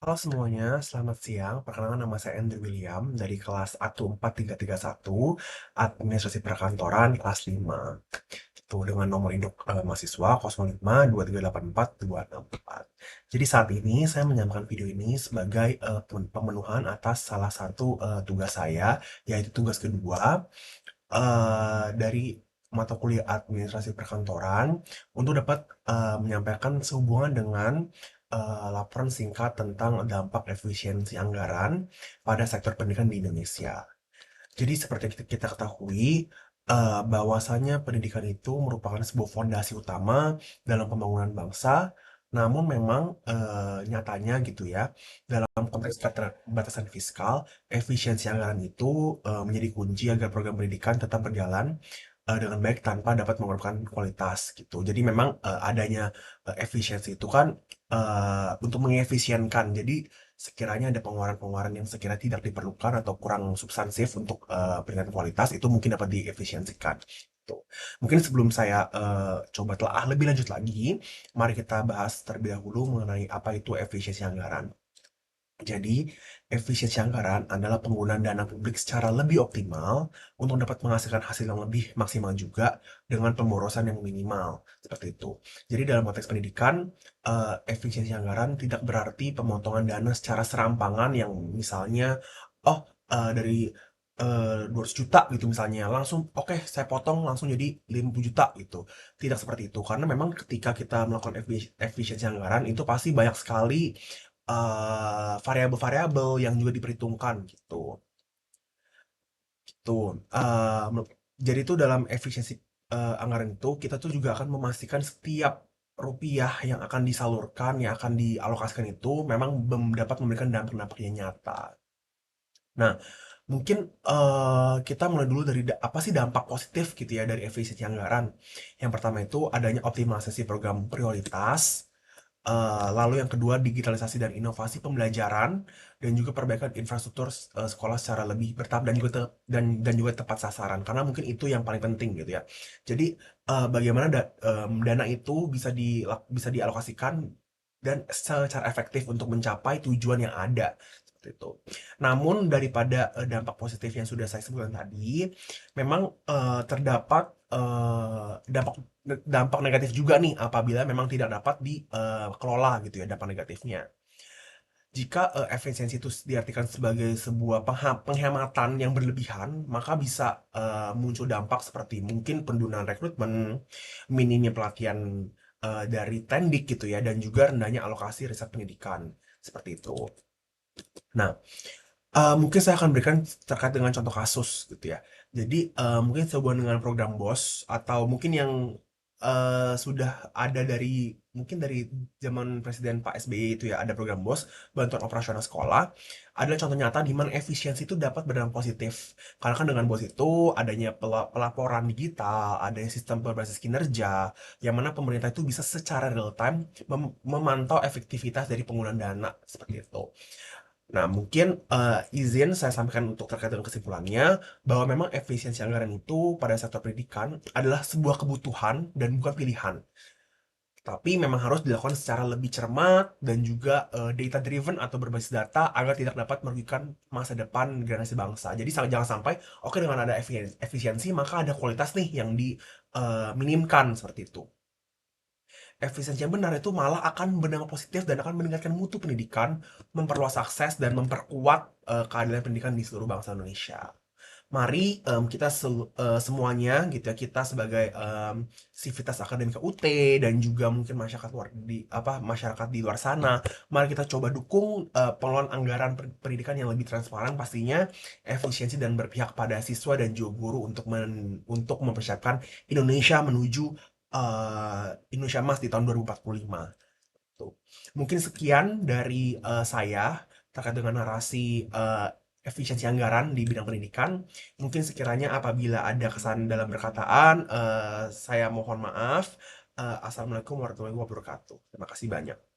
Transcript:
Halo semuanya, selamat siang. Perkenalkan nama saya Andrew William dari kelas A14331 Administrasi Perkantoran kelas 5. Itu dengan nomor induk mahasiswa 0523844264. Jadi saat ini saya menyampaikan video ini sebagai pemenuhan atas salah satu tugas saya, yaitu tugas kedua dari mata kuliah administrasi perkantoran untuk dapat menyampaikan sehubungan dengan laporan singkat tentang dampak efisiensi anggaran pada sektor pendidikan di Indonesia. Jadi seperti kita ketahui, bahwasanya pendidikan itu merupakan sebuah fondasi utama dalam pembangunan bangsa, namun memang, nyatanya gitu ya, dalam konteks keterbatasan fiskal, efisiensi anggaran itu, menjadi kunci agar program pendidikan tetap berjalan, dengan baik tanpa dapat mengorbankan kualitas gitu. Jadi memang, adanya, efisiensi itu kan, untuk mengefisienkan. Jadi sekiranya ada pengeluaran-pengeluaran yang sekiranya tidak diperlukan atau kurang substansif untuk peningkatan kualitas itu mungkin dapat diefisiensikan. Tuh. Mungkin sebelum saya coba telah lebih lanjut lagi, mari kita bahas terlebih dahulu mengenai apa itu efisiensi anggaran. Jadi, efisiensi anggaran adalah penggunaan dana publik secara lebih optimal untuk dapat menghasilkan hasil yang lebih maksimal juga dengan pemborosan yang minimal. Seperti itu. Jadi dalam konteks pendidikan, efisiensi anggaran tidak berarti pemotongan dana secara serampangan yang misalnya, oh dari 200 juta gitu misalnya, langsung oke saya potong langsung jadi 50 juta gitu. Tidak seperti itu, karena memang ketika kita melakukan efisiensi anggaran itu pasti banyak sekali variabel-variabel yang juga diperhitungkan gitu. Gitu. Jadi itu dalam efisiensi anggaran itu kita tuh juga akan memastikan setiap rupiah yang akan disalurkan, yang akan dialokasikan itu memang dapat memberikan dampak-dampak yang nyata. Nah, mungkin kita mulai dulu dari apa sih dampak positif gitu ya dari efisiensi anggaran. Yang pertama itu adanya optimalisasi program prioritas. Lalu yang kedua digitalisasi dan inovasi pembelajaran dan juga perbaikan infrastruktur sekolah secara lebih bertahap dan juga dan juga tepat sasaran karena mungkin itu yang paling penting gitu ya. Jadi bagaimana dana itu bisa dialokasikan dan secara efektif untuk mencapai tujuan yang ada seperti itu. Namun daripada dampak positif yang sudah saya sebutkan tadi, memang terdapat dampak dampak negatif juga nih apabila memang tidak dapat dikelola gitu ya dampak negatifnya. Jika efisiensi itu diartikan sebagai sebuah penghematan yang berlebihan, maka bisa muncul dampak seperti mungkin penundaan rekrutmen, minimnya pelatihan dari tendik gitu ya, dan juga rendahnya alokasi riset pendidikan seperti itu. Nah, mungkin saya akan berikan terkait dengan contoh kasus gitu ya. Jadi, mungkin sehubungan dengan program BOS atau mungkin yang, sudah ada dari zaman Presiden Pak SBY itu ya, ada program BOS, Bantuan Operasional Sekolah, adalah contoh nyata di mana efisiensi itu dapat berdampak positif. Karena kan dengan BOS itu adanya pelaporan digital, adanya sistem berbasis kinerja, yang mana pemerintah itu bisa secara real time memantau efektivitas dari penggunaan dana, seperti itu. Nah, mungkin izin saya sampaikan untuk terkait dengan kesimpulannya bahwa memang efisiensi anggaran itu pada sektor pendidikan adalah sebuah kebutuhan dan bukan pilihan. Tapi memang harus dilakukan secara lebih cermat dan juga data driven atau berbasis data agar tidak dapat merugikan masa depan generasi bangsa. Jadi jangan sampai oke dengan ada efisiensi maka ada kualitas nih yang diminimkan seperti itu. Efisiensi yang benar itu malah akan berdampak positif dan akan meningkatkan mutu pendidikan, memperluas akses dan memperkuat keadilan pendidikan di seluruh bangsa Indonesia. Mari kita semuanya gitu ya kita sebagai sivitas akademika UT dan juga mungkin masyarakat di luar sana, mari kita coba dukung pengelolaan anggaran pendidikan yang lebih transparan pastinya, efisiensi dan berpihak pada siswa dan juga guru untuk mempersiapkan Indonesia menuju Indonesia Emas di tahun 2045. Tuh. Mungkin sekian dari saya terkait dengan narasi efisiensi anggaran di bidang pendidikan. Mungkin sekiranya apabila ada kesalahan dalam perkataan, saya mohon maaf. Assalamualaikum warahmatullahi wabarakatuh. Terima kasih banyak.